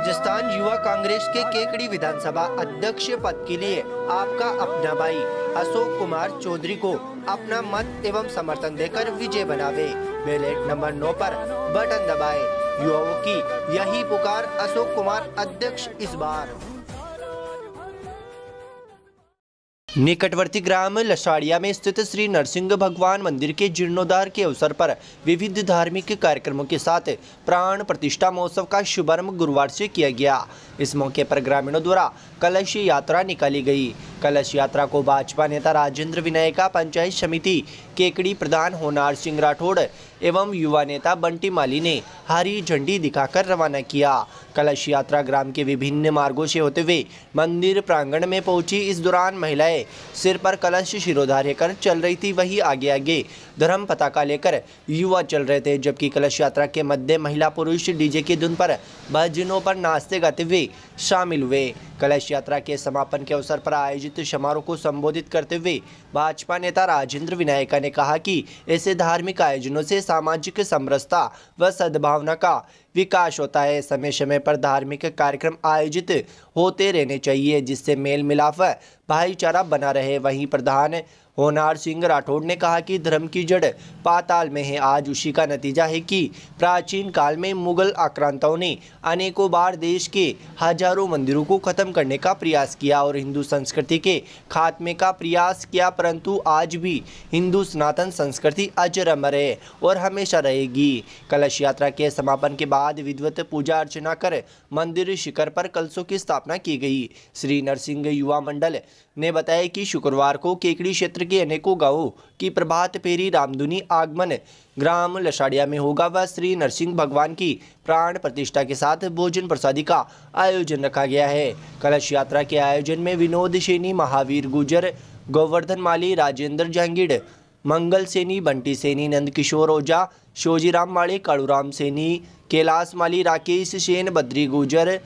राजस्थान युवा कांग्रेस के केकड़ी विधानसभा अध्यक्ष पद के लिए आपका अपना भाई अशोक कुमार चौधरी को अपना मत एवं समर्थन देकर विजय बनावे। बैलेट नंबर 9 पर बटन दबाए। युवाओं की यही पुकार अशोक कुमार अध्यक्ष इस बार। निकटवर्ती ग्राम लसाड़िया में स्थित श्री नरसिंह भगवान मंदिर के जीर्णोद्धार के अवसर पर विविध धार्मिक कार्यक्रमों के साथ प्राण प्रतिष्ठा महोत्सव का शुभारंभ गुरुवार से किया गया। इस मौके पर ग्रामीणों द्वारा कलश यात्रा निकाली गई। कलश यात्रा को भाजपा नेता राजेंद्र विनायका, पंचायत समिति केकड़ी प्रधान होनार सिंह राठौड़ एवं युवा नेता बंटी माली ने हरी झंडी दिखाकर रवाना किया। कलश यात्रा ग्राम के विभिन्न मार्गों से होते हुए मंदिर प्रांगण में पहुंची। इस दौरान महिलाएं सिर पर कलश शिरोधार्य कर चल रही थी, वही आगे आगे धर्म पताका लेकर युवा चल रहे थे, जबकि कलश यात्रा के मध्य महिला पुरुष डीजे की धुन पर भजनों पर नाचते गाते हुए शामिल हुए। कलश यात्रा के समापन के अवसर पर आयोजित समारोह को संबोधित करते हुए भाजपा नेता राजेंद्र विनायका ने कहा कि ऐसे धार्मिक आयोजनों से सामाजिक समरसता व सद्भावना का विकास होता है। समय समय पर धार्मिक कार्यक्रम आयोजित होते रहने चाहिए, जिससे मेल मिलाप व भाईचारा बना रहे। वहीं प्रधान होनार सिंह राठौड़ ने कहा कि धर्म की जड़ पाताल में है। आज उसी का नतीजा है कि प्राचीन काल में मुगल आक्रांताओं ने अनेकों बार देश के हजारों मंदिरों को खत्म करने का प्रयास किया और हिंदू संस्कृति के खात्मे का प्रयास किया, परंतु आज भी हिंदू सनातन संस्कृति अजर अमर है और हमेशा रहेगी। कलश यात्रा के समापन के बाद विधिवत पूजा अर्चना कर मंदिर शिखर पर कलशों की स्थापना की गई। श्री नरसिंह युवा मंडल ने बताया कि शुक्रवार को केकड़ी क्षेत्र के अनेकों गांवों की प्रभात फेरी रामधुनी आगमन ग्राम लसाड़िया में होगा व श्री नरसिंह भगवान की प्राण प्रतिष्ठा के साथ भोजन प्रसादी का आयोजन रखा गया है। कलश यात्रा के आयोजन में विनोद सैनी, महावीर गुजर, गोवर्धन माली, राजेंद्र जहांगीर, मंगल सैनी, बंटी सैनी, नंदकिशोर ओझा, शोजीराम माली, कालूराम सैनी, कैलाश माली, राकेश सेन, बद्री गुजर,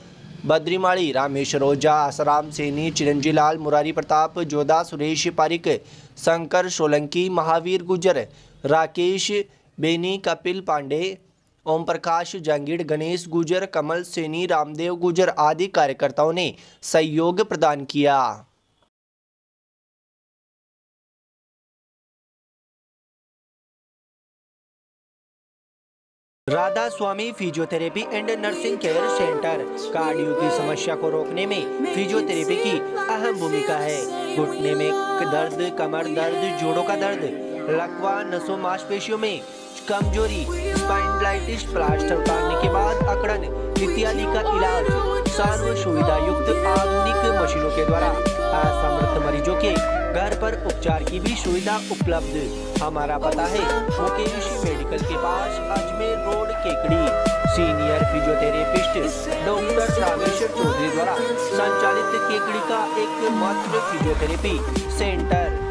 बद्रीमाली, रामेश्वर ओझा, आसाराम सैनी, चिरंजी लाल, मुरारी प्रताप जोधा, सुरेश पारिक, शंकर सोलंकी, महावीर गुजर, राकेश बेनी, कपिल पांडे, ओम प्रकाश जहांगीर, गणेश गुजर, कमल सैनी, रामदेव गुजर आदि कार्यकर्ताओं ने सहयोग प्रदान किया। Radha Swami physiotherapy and nursing care centre cardio की समस्या को रोकने में फिजियोथेरेपी की अहम भूमिका है। घुटने में दर्द, कमर दर्द, जोड़ों का दर्द, लकवा, नसों मांसपेशियों में कमजोरी, स्पाइंडलाइटिस, प्लास्टर उतारने के बाद अकड़न इत्यादि का इलाज सर्व सुविधा युक्त आधुनिक मशीनों के द्वारा असमर्थ मरीजों के घर पर उपचार की भी सुविधा उपलब्ध। हमारा पता है मुकेश मेडिकल के पास, Ajmer road, Kekri. Senior physiotherapist doctor Rameshwar Chaudhary द्वारा संचालित केकड़ी का एकमात्र फिजियोथेरेपी सेंटर।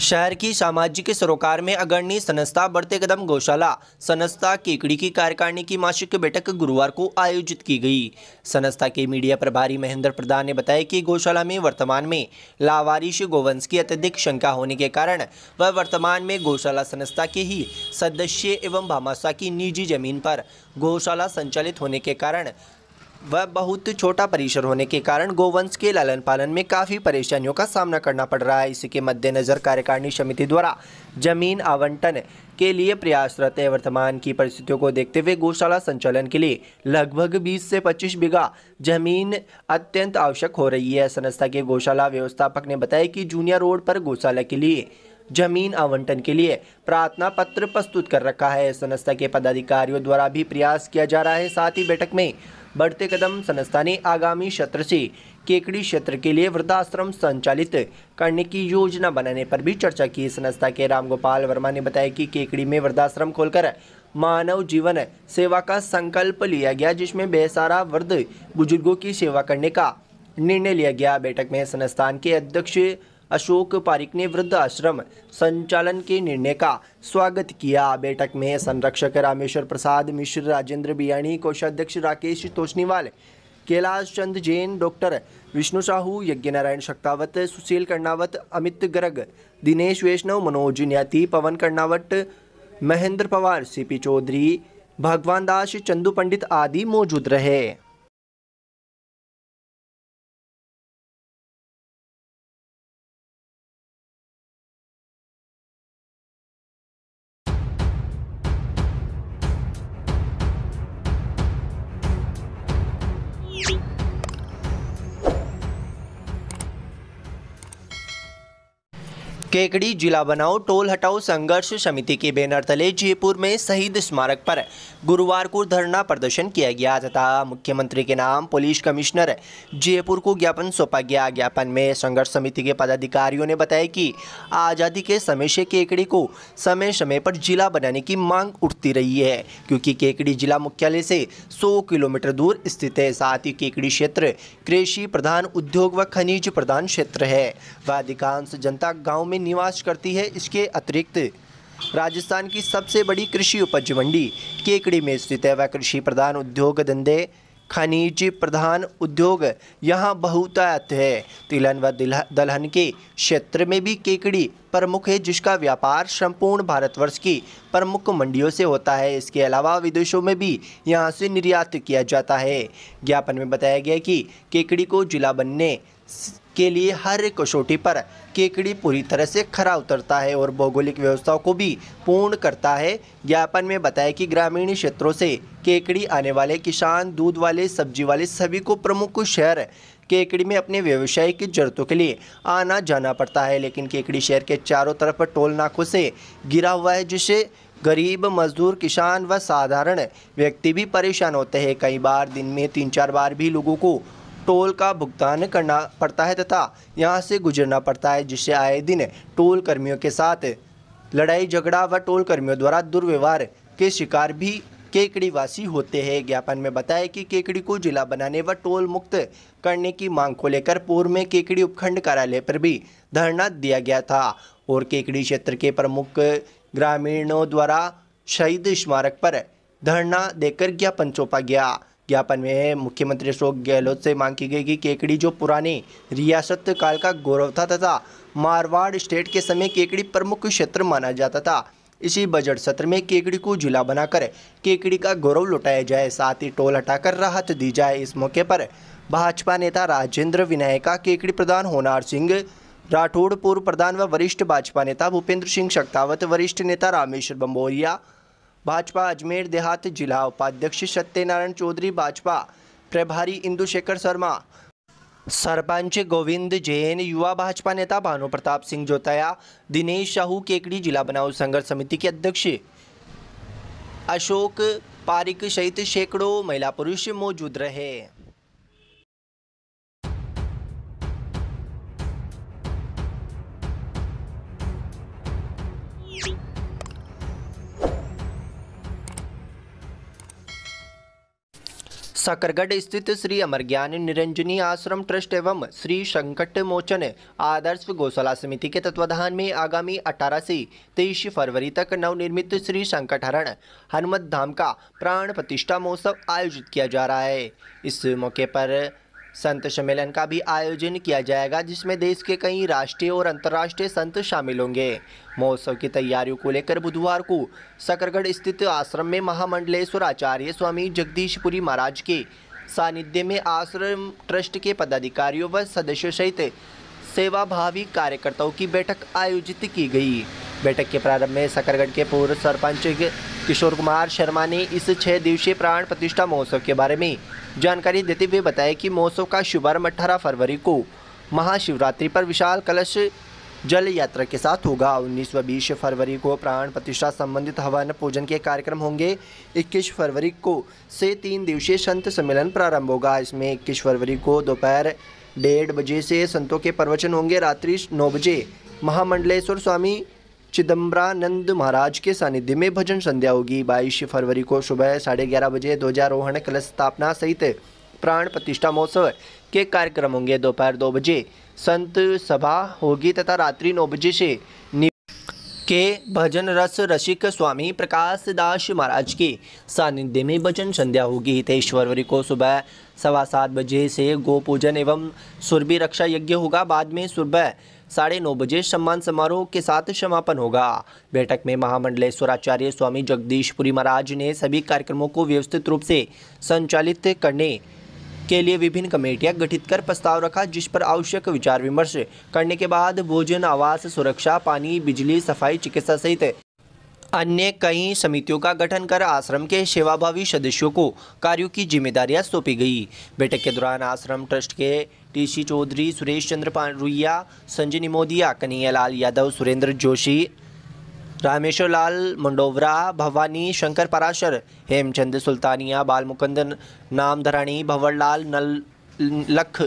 शहर की सामाजिक सरोकार में अग्रणी संस्था बढ़ते कदम गौशाला संस्था केकड़ी की कार्यकारिणी की मासिक बैठक गुरुवार को आयोजित की गई। संस्था के मीडिया प्रभारी महेंद्र प्रधान ने बताया कि गौशाला में वर्तमान में लावारिश गोवंश की अत्यधिक संख्या होने के कारण वह वर्तमान में गौशाला संस्था के ही सदस्य एवं भामाशाह की निजी जमीन पर गौशाला संचालित होने के कारण वह बहुत छोटा परिसर होने के कारण गोवंश के लालन पालन में काफ़ी परेशानियों का सामना करना पड़ रहा है। इसके मद्देनज़र कार्यकारिणी समिति द्वारा जमीन आवंटन के लिए प्रयासरत है। वर्तमान की परिस्थितियों को देखते हुए गौशाला संचालन के लिए लगभग 20 से 25 बीघा जमीन अत्यंत आवश्यक हो रही है। संस्था के गौशाला व्यवस्थापक ने बताया कि जूनिया रोड पर गौशाला के लिए जमीन आवंटन के लिए प्रार्थना पत्र प्रस्तुत कर रखा है। संस्था के पदाधिकारियों द्वारा भी प्रयास किया जा रहा है। साथ ही बैठक में बढ़ते कदम संस्था ने आगामी सत्र से केकड़ी क्षेत्र के लिए वृद्धाश्रम संचालित करने की योजना बनाने पर भी चर्चा की। संस्था के रामगोपाल वर्मा ने बताया कि केकड़ी में वृद्धाश्रम खोलकर मानव जीवन सेवा का संकल्प लिया गया, जिसमें बेसहारा वृद्ध बुजुर्गों की सेवा करने का निर्णय लिया गया। बैठक में संस्थान के अध्यक्ष अशोक पारिक ने वृद्ध आश्रम संचालन के निर्णय का स्वागत किया। बैठक में संरक्षक रामेश्वर प्रसाद मिश्र, राजेंद्र बियाणी, कोषाध्यक्ष राकेश तोशनीवाल, कैलाश चंद जैन, डॉक्टर विष्णु साहू, यज्ञनारायण शक्तावत, सुशील कर्णावत, अमित गर्ग, दिनेश वैष्णव, मनोज न्याती, पवन कर्णावत, महेंद्र पवार, सीपी चौधरी, भगवान दास, चंदू पंडित आदि मौजूद रहे। केकड़ी जिला बनाओ टोल हटाओ संघर्ष समिति के बैनर तले जयपुर में शहीद स्मारक पर गुरुवार को धरना प्रदर्शन किया गया तथा मुख्यमंत्री के नाम पुलिस कमिश्नर जयपुर को ज्ञापन सौंपा गया। ज्ञापन में संघर्ष समिति के पदाधिकारियों ने बताया कि आज़ादी के समय से केकड़ी को समय समय पर जिला बनाने की मांग उठती रही है, क्योंकि केकड़ी जिला मुख्यालय से 100 किलोमीटर दूर स्थित है। साथ ही केकड़ी क्षेत्र कृषि प्रधान, उद्योग व खनिज प्रधान क्षेत्र है व अधिकांश जनता गाँव में निवास करती है। इसके अतिरिक्त राजस्थान की सबसे बड़ी कृषि उपज मंडी केकड़ी में स्थित है व कृषि प्रधान उद्योग धंधे, खनिज प्रधान उद्योग यहाँ बहुतायत है। तिलहन व दलहन के क्षेत्र में भी केकड़ी प्रमुख है, जिसका व्यापार संपूर्ण भारतवर्ष की प्रमुख मंडियों से होता है। इसके अलावा विदेशों में भी यहाँ से निर्यात किया जाता है। ज्ञापन में बताया गया कि केकड़ी को जिला बनने के लिए हर कसौटी पर केकड़ी पूरी तरह से खरा उतरता है और भौगोलिक व्यवस्थाओं को भी पूर्ण करता है। ज्ञापन में बताया कि ग्रामीण क्षेत्रों से केकड़ी आने वाले किसान, दूध वाले, सब्जी वाले सभी को प्रमुख शहर केकड़ी में अपने व्यवसायिक जरूरतों के लिए आना जाना पड़ता है, लेकिन केकड़ी शहर के चारों तरफ टोल नाकों से घिरा हुआ है, जिससे गरीब, मजदूर, किसान व साधारण व्यक्ति भी परेशान होते हैं। कई बार दिन में 3-4 बार भी लोगों को टोल का भुगतान करना पड़ता है तथा यहाँ से गुजरना पड़ता है, जिससे आए दिन टोल कर्मियों के साथ लड़ाई झगड़ा व टोल कर्मियों द्वारा दुर्व्यवहार के शिकार भी केकड़ी वासी होते हैं। ज्ञापन में बताया कि केकड़ी को जिला बनाने व टोल मुक्त करने की मांग को लेकर पूर्व में केकड़ी उपखंड कार्यालय पर भी धरना दिया गया था और केकड़ी क्षेत्र के प्रमुख ग्रामीणों द्वारा शहीद स्मारक पर धरना देकर ज्ञापन सौंपा गया। ज्ञापन में मुख्यमंत्री अशोक गहलोत से मांग की गई कि केकड़ी जो पुराने रियासत काल का गौरव था तथा मारवाड़ स्टेट के समय केकड़ी प्रमुख क्षेत्र माना जाता था, इसी बजट सत्र में केकड़ी को जिला बनाकर केकड़ी का गौरव लौटाया जाए, साथ ही टोल हटाकर राहत दी जाए। इस मौके पर भाजपा नेता राजेंद्र विनायका, केकड़ी प्रधान होनार सिंह राठौड़, पूर्व प्रधान व वरिष्ठ भाजपा नेता भूपेंद्र सिंह शक्तावत, वरिष्ठ नेता रामेश्वर बंबोरिया, भाजपा अजमेर देहात जिला उपाध्यक्ष सत्यनारायण चौधरी, भाजपा प्रभारी इंदुशेखर शर्मा, सरपंच गोविंद जैन, युवा भाजपा नेता भानु प्रताप सिंह जोताया, दिनेश साहू, केकड़ी जिला बनाओ संघर्ष समिति के अध्यक्ष अशोक पारिक सहित सैकड़ों महिला पुरुष मौजूद रहे। सकरगढ़ स्थित श्री अमरज्ञान निरंजनी आश्रम ट्रस्ट एवं श्री संकट मोचन आदर्श गौशाला समिति के तत्वाधान में आगामी 18 से 23 फरवरी तक नवनिर्मित श्री संकटहरण हनुमत धाम का प्राण प्रतिष्ठा महोत्सव आयोजित किया जा रहा है। इस मौके पर संत सम्मेलन का भी आयोजन किया जाएगा, जिसमें देश के कई राष्ट्रीय और अंतर्राष्ट्रीय संत शामिल होंगे। महोत्सव की तैयारियों को लेकर बुधवार को सकरगढ़ स्थित आश्रम में महामंडलेश्वर आचार्य स्वामी जगदीशपुरी महाराज के सानिध्य में आश्रम ट्रस्ट के पदाधिकारियों व सदस्यों सहित सेवाभावी कार्यकर्ताओं की बैठक आयोजित की गई। बैठक के प्रारंभ में सकरगढ़ के पूर्व सरपंच किशोर कुमार शर्मा ने इस 6 दिवसीय प्राण प्रतिष्ठा महोत्सव के बारे में जानकारी देते हुए बताया कि महोत्सव का शुभारंभ 18 फरवरी को महाशिवरात्रि पर विशाल कलश जल यात्रा के साथ होगा। 19 व 20 फरवरी को प्राण प्रतिष्ठा संबंधित हवन पूजन के कार्यक्रम होंगे। 21 फरवरी को से 3 दिवसीय संत सम्मेलन प्रारंभ होगा। इसमें 21 फरवरी को दोपहर 1:30 बजे से संतों के प्रवचन होंगे। रात्रि 9 बजे महामंडलेश्वर स्वामी चिदम्बरानंद महाराज के सानिध्य में भजन संध्या होगी। 22 फरवरी को सुबह 11:30 बजे ध्वजारोहण, कलश स्थापना सहित प्राण प्रतिष्ठा महोत्सव के कार्यक्रम होंगे। दोपहर 2 बजे संत सभा होगी तथा रात्रि 9 बजे से के भजन रस रसिक स्वामी प्रकाश दास महाराज के सानिध्य में भजन संध्या होगी। 23 फरवरी को सुबह 7:15 बजे से गो पूजन एवं सुरभि रक्षा यज्ञ होगा। बाद में सुबह 9:30 बजे सम्मान समारोह के साथ समापन होगा। बैठक में महामंडलेश्वराचार्य स्वामी जगदीशपुरी महाराज ने सभी कार्यक्रमों को व्यवस्थित रूप से संचालित करने के लिए विभिन्न कमेटियां गठित कर प्रस्ताव रखा, जिस पर आवश्यक विचार विमर्श करने के बाद भोजन, आवास, सुरक्षा, पानी, बिजली, सफाई, चिकित्सा सहित अन्य कई समितियों का गठन कर आश्रम के सेवाभावी सदस्यों को कार्यों की जिम्मेदारियां सौंपी गई। बैठक के दौरान आश्रम ट्रस्ट के टीसी चौधरी, सुरेश चंद्र पारुइया, संजय निमोदिया, कन्हैयालाल यादव, सुरेंद्र जोशी, रामेश्वर लाल मंडोवरा, भवानी शंकर पराशर, हेमचंद सुल्तानिया, बालमुकुंद नामधराणी, भंवरलाल नलख,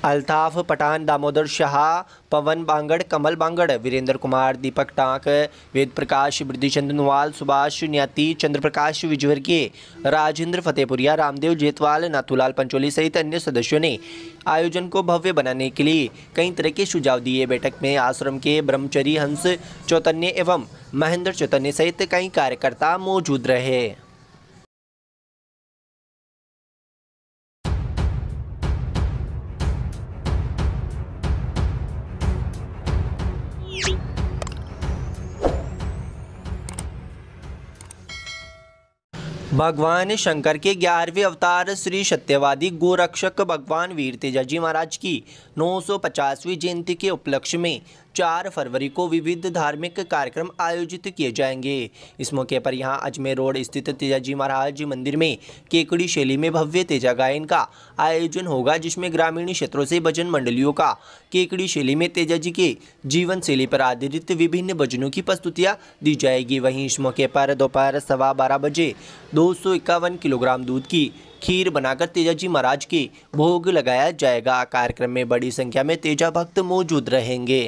अल्ताफ पठान, दामोदर शाह, पवन बांगड़, कमल बांगड़, वीरेंद्र कुमार, दीपक टाक, वेद प्रकाश, वृद्धिचंद नवाल, सुभाष न्याती, चंद्र प्रकाश विजयवर्गीय, राजेंद्र फतेहपुरिया, रामदेव जेतवाल, नाथूलाल पंचोली सहित अन्य सदस्यों ने आयोजन को भव्य बनाने के लिए कई तरह के सुझाव दिए। बैठक में आश्रम के ब्रह्मचरी हंस चौतन्य एवं महेंद्र चौतन्य सहित कई कार्यकर्ता मौजूद रहे। भगवान शंकर के 11वें अवतार श्री सत्यवादी गोरक्षक भगवान वीर तेजाजी महाराज की 950वीं जयंती के उपलक्ष्य में 4 फरवरी को विविध धार्मिक कार्यक्रम आयोजित किए जाएंगे। इस मौके पर यहां अजमेर रोड स्थित तेजाजी महाराज मंदिर में केकड़ी शैली में भव्य तेजा गायन का आयोजन होगा, जिसमें ग्रामीण क्षेत्रों से भजन मंडलियों का केकड़ी शैली में तेजाजी के जीवन शैली पर आधारित विभिन्न भजनों की प्रस्तुतियां दी जाएगी। वहीं इस मौके पर दोपहर 12:15 बजे 251 किलोग्राम दूध की खीर बनाकर तेजाजी महाराज के भोग लगाया जाएगा। कार्यक्रम में बड़ी संख्या में तेजा भक्त मौजूद रहेंगे।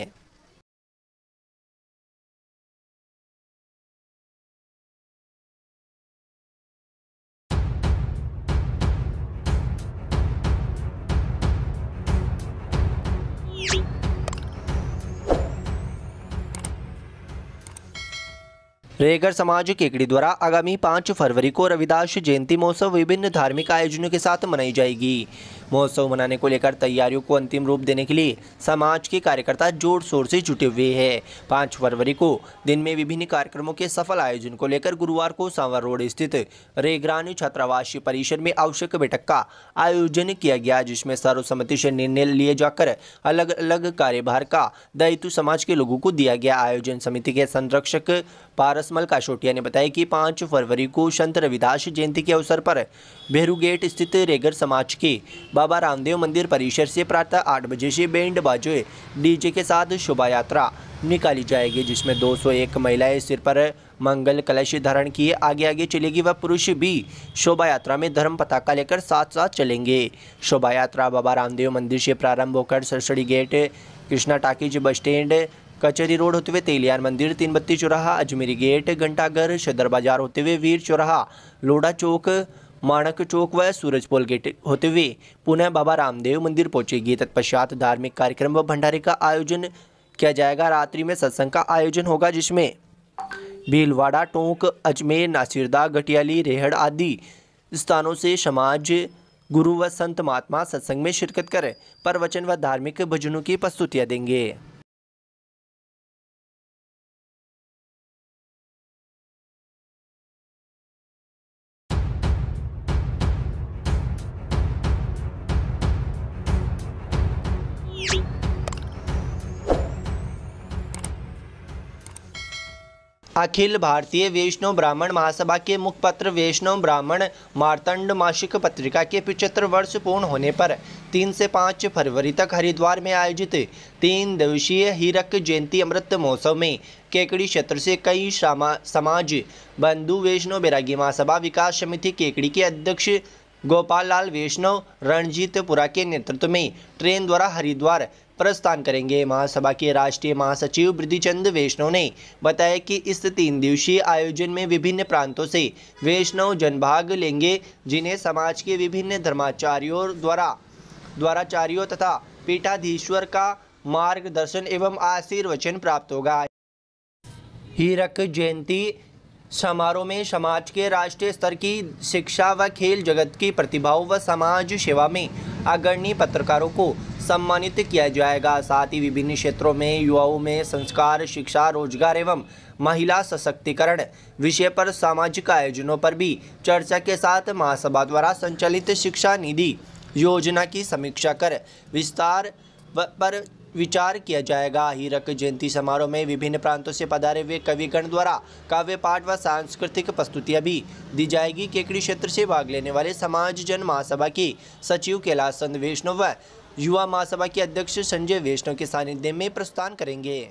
रेगर समाज केकड़ी द्वारा आगामी 5 फरवरी को रविदास जयंती महोत्सव विभिन्न धार्मिक आयोजनों के साथ मनाई जाएगी। महोत्सव मनाने को लेकर तैयारियों को अंतिम रूप देने के लिए समाज के कार्यकर्ता जोर शोर से जुटे हुए हैं। 5 फरवरी को दिन में विभिन्न कार्यक्रमों के सफल आयोजन को लेकर गुरुवार को सांवर रोड स्थित रेगरान छात्रावास परिसर में आवश्यक बैठक का आयोजन किया गया, जिसमें सर्वसम्मति से निर्णय लिए जाकर अलग अलग कार्यभार का दायित्व समाज के लोगों को दिया गया। आयोजन समिति के संरक्षक पारसमल काशोटिया ने बताया कि 5 फरवरी को संत रविदास जयंती के अवसर पर भेरू गेट स्थित रेगर समाज के बाबा रामदेव मंदिर परिसर से प्रातः 8 बजे से बैंड बाजे डीजे के साथ शोभा यात्रा निकाली जाएगी, जिसमें 201 महिलाएं सिर पर मंगल कलश धारण किए आगे आगे चलेगी व पुरुष भी शोभा यात्रा में धर्म पताका लेकर साथ साथ चलेंगे। शोभा यात्रा बाबा रामदेव मंदिर से प्रारंभ होकर Sarsadi gate, Krishna talkies bus stand, Kachahari road होते हुए तेलियान मंदिर, 3 बत्ती चौराहा, अजमेरी गेट, घंटाघर, सदर बाजार होते हुए वीर चौराहा, लोढ़ा चौक, माणक चौक व सूरजपोल गेट होते हुए पुनः बाबा रामदेव मंदिर पहुंचेगी। तत्पश्चात धार्मिक कार्यक्रम व भंडारे का आयोजन किया जाएगा। रात्रि में सत्संग का आयोजन होगा, जिसमें भीलवाड़ा, टोंक, अजमेर, नासिरदा, घटियाली, रेहड़ आदि स्थानों से समाज, गुरु व संत महात्मा सत्संग में शिरकत कर प्रवचन व धार्मिक भजनों की प्रस्तुतियां देंगे। अखिल भारतीय वैष्णव ब्राह्मण महासभा के मुखपत्र वैष्णव ब्राह्मण मार्तंड मासिक पत्रिका के 75 वर्ष पूर्ण होने पर 3 से 5 फरवरी तक हरिद्वार में आयोजित 3 दिवसीय हीरक जयंती अमृत महोत्सव में केकड़ी क्षेत्र से कई समाज बंधु वैष्णव बैरागी महासभा विकास समिति केकड़ी के अध्यक्ष गोपाल लाल वैष्णव रणजीतपुरा के नेतृत्व में ट्रेन द्वारा हरिद्वार प्रस्थान करेंगे। महासभा के राष्ट्रीय महासचिव वृद्धिचंद वैष्णव ने बताया कि इस 3 दिवसीय आयोजन में विभिन्न प्रांतों से वैष्णव जन भाग लेंगे, जिन्हें समाज के विभिन्न धर्माचार्यों द्वाराचार्यों तथा पीठाधीश्वर का मार्गदर्शन एवं आशीर्वचन प्राप्त होगा। हीरक जयंती समारोह में समाज के राष्ट्रीय स्तर की शिक्षा व खेल जगत की प्रतिभाओं व समाज सेवा में अग्रणी पत्रकारों को सम्मानित किया जाएगा। साथ ही विभिन्न क्षेत्रों में युवाओं में संस्कार, शिक्षा, रोजगार एवं महिला सशक्तिकरण विषय पर सामाजिक आयोजनों पर भी चर्चा के साथ महासभा द्वारा संचालित शिक्षा निधि योजना की समीक्षा कर विस्तार पर विचार किया जाएगा। हीरक जयंती समारोह में विभिन्न प्रांतों से पधारे हुए कविगण द्वारा काव्य पाठ व सांस्कृतिक प्रस्तुतियां भी दी जाएगी। केकड़ी क्षेत्र से भाग लेने वाले समाज जन महासभा के सचिव कैलाश चंद वैष्णव व युवा महासभा के अध्यक्ष संजय वैष्णव के सानिध्य में प्रस्थान करेंगे।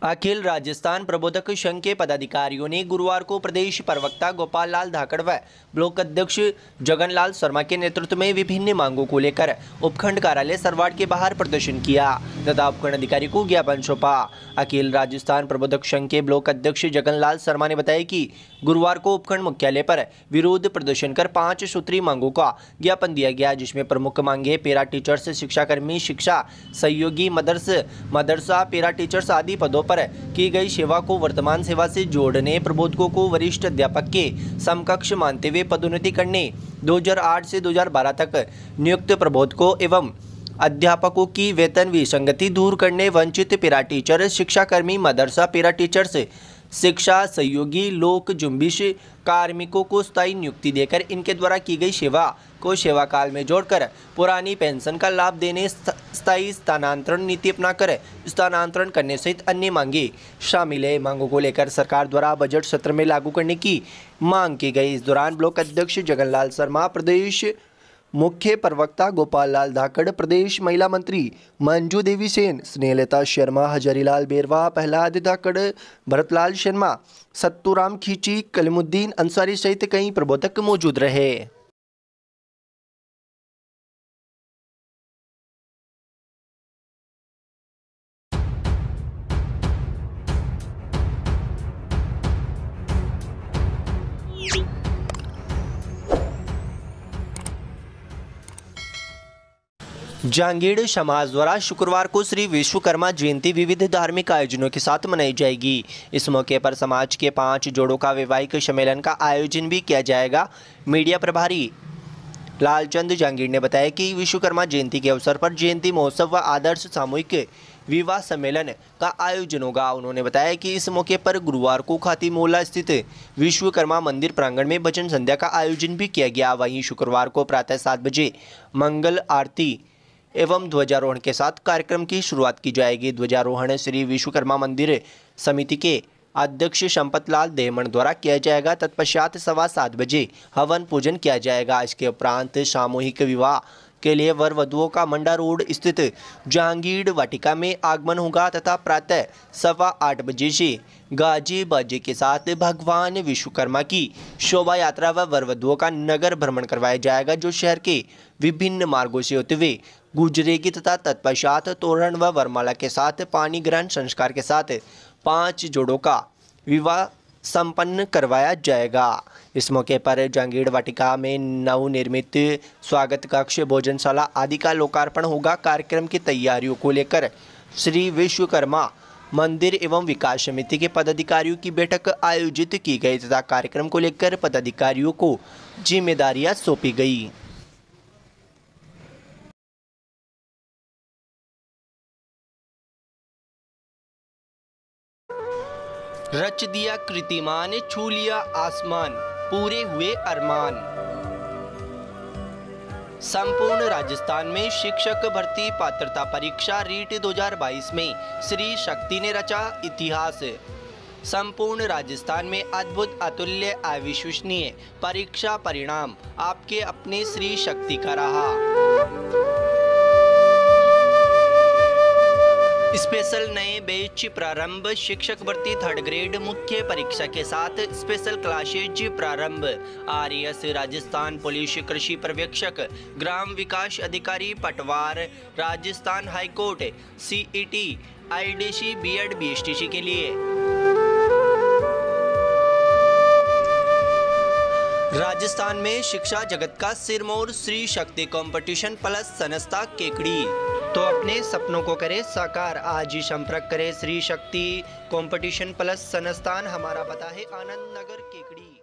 अखिल राजस्थान प्रबोधक संघ के पदाधिकारियों ने गुरुवार को प्रदेश प्रवक्ता गोपाल लाल धाकड़ व ब्लॉक अध्यक्ष जगनलाल शर्मा के नेतृत्व में विभिन्न मांगों को लेकर उपखंड कार्यालय सरवाड़ के बाहर प्रदर्शन किया तथा उपखंड अधिकारी को ज्ञापन सौंपा। अखिल राजस्थान प्रबोधक संघ के ब्लॉक अध्यक्ष जगनलाल शर्मा ने बताया कि गुरुवार को उपखंड मुख्यालय पर विरोध प्रदर्शन कर 5 सूत्रीय मांगों का ज्ञापन दिया गया, जिसमें प्रमुख मांगे पैरा टीचर्स, शिक्षाकर्मी, शिक्षा सहयोगी, मदरसा पैरा टीचर्स आदि पदों पर की गई सेवा को वर्तमान सेवा से जोड़ने, प्रबोधकों को वरिष्ठ अध्यापक के समकक्ष मानते हुए पदोन्नति करने, 2008 से 2012 तक नियुक्त प्रबोधकों एवं अध्यापकों की वेतन विसंगति दूर करने, वंचित पैरा टीचर, शिक्षाकर्मी, मदरसा पैरा टीचर्स, शिक्षा सहयोगी, लोक जुम्बिश कार्मिकों को स्थायी नियुक्ति देकर इनके द्वारा की गई सेवा को सेवा काल में जोड़कर पुरानी पेंशन का लाभ देने, स्थायी स्थानांतरण नीति अपनाकर स्थानांतरण करने सहित अन्य मांगे शामिल है। मांगों को लेकर सरकार द्वारा बजट सत्र में लागू करने की मांग की गई। इस दौरान ब्लॉक अध्यक्ष जगनलाल शर्मा, प्रदेश मुख्य प्रवक्ता गोपाल लाल धाकड़, प्रदेश महिला मंत्री मंजू देवी सेन, स्नेहलता शर्मा, हजारीलाल बेरवा, प्रहलाद धाकड़, भरतलाल शर्मा, सत्तूराम खींची, कलीमुद्दीन अंसारी सहित कई प्रबोधक मौजूद रहे। जांगीड़ समाज द्वारा शुक्रवार को श्री विश्वकर्मा जयंती विविध धार्मिक आयोजनों के साथ मनाई जाएगी। इस मौके पर समाज के 5 जोड़ों का वैवाहिक सम्मेलन का आयोजन भी किया जाएगा। मीडिया प्रभारी लालचंद जांगीड़ ने बताया कि विश्वकर्मा जयंती के अवसर पर जयंती महोत्सव व आदर्श सामूहिक विवाह सम्मेलन का आयोजन होगा। उन्होंने बताया कि इस मौके पर गुरुवार को खातीमोला स्थित विश्वकर्मा मंदिर प्रांगण में भजन संध्या का आयोजन भी किया गया। वहीं शुक्रवार को प्रातः 7 बजे मंगल आरती एवं ध्वजारोहण के साथ कार्यक्रम की शुरुआत की जाएगी। ध्वजारोहण श्री विश्वकर्मा मंदिर समिति के अध्यक्ष संपतलाल देहमन द्वारा किया जाएगा। तत्पश्चात 7:15 बजे हवन पूजन किया जाएगा। इसके उपरांत सामूहिक विवाह के लिए वर वधुओं का मंडा रोड स्थित जहांगीर वाटिका में आगमन होगा तथा प्रातः 8:15 बजे से गाजे बाजे के साथ भगवान विश्वकर्मा की शोभा यात्रा व वर वधुओं का नगर भ्रमण करवाया जाएगा, जो शहर के विभिन्न मार्गों से होते हुए गुजरेगी तथा तत्पश्चात तोरण व वरमाला के साथ पानी ग्रहण संस्कार के साथ 5 जोड़ों का विवाह संपन्न करवाया जाएगा। इस मौके पर जहांगीर वाटिका में नवनिर्मित स्वागत कक्ष, भोजनशाला आदि का लोकार्पण होगा। कार्यक्रम की तैयारियों को लेकर श्री विश्वकर्मा मंदिर एवं विकास समिति के पदाधिकारियों की बैठक आयोजित की गई तथा कार्यक्रम को लेकर पदाधिकारियों को जिम्मेदारियां सौंपी गई। रच दिया कीर्तिमान, छू लिया आसमान, पूरे हुए अरमान। संपूर्ण राजस्थान में शिक्षक भर्ती पात्रता परीक्षा रीट 2022 में श्री शक्ति ने रचा इतिहास। संपूर्ण राजस्थान में अद्भुत, अतुल्य, अविश्वसनीय परीक्षा परिणाम आपके अपने श्री शक्ति का रहा। स्पेशल नए बैच प्रारंभ, शिक्षक भर्ती 3rd ग्रेड मुख्य परीक्षा के साथ स्पेशल क्लासेज प्रारंभ। आरएएस राजस्थान पुलिस कृषि पर्यवेक्षक, ग्राम विकास अधिकारी पटवार, Rajasthan high court, CET, IDC, BEd, BSTC के लिए राजस्थान में शिक्षा जगत का सिरमौर श्री शक्ति कंपटीशन प्लस संस्था केकड़ी। तो अपने सपनों को करे साकार, आज ही संपर्क करें श्री शक्ति कंपटीशन प्लस संस्थान। हमारा पता है आनंद नगर केकड़ी।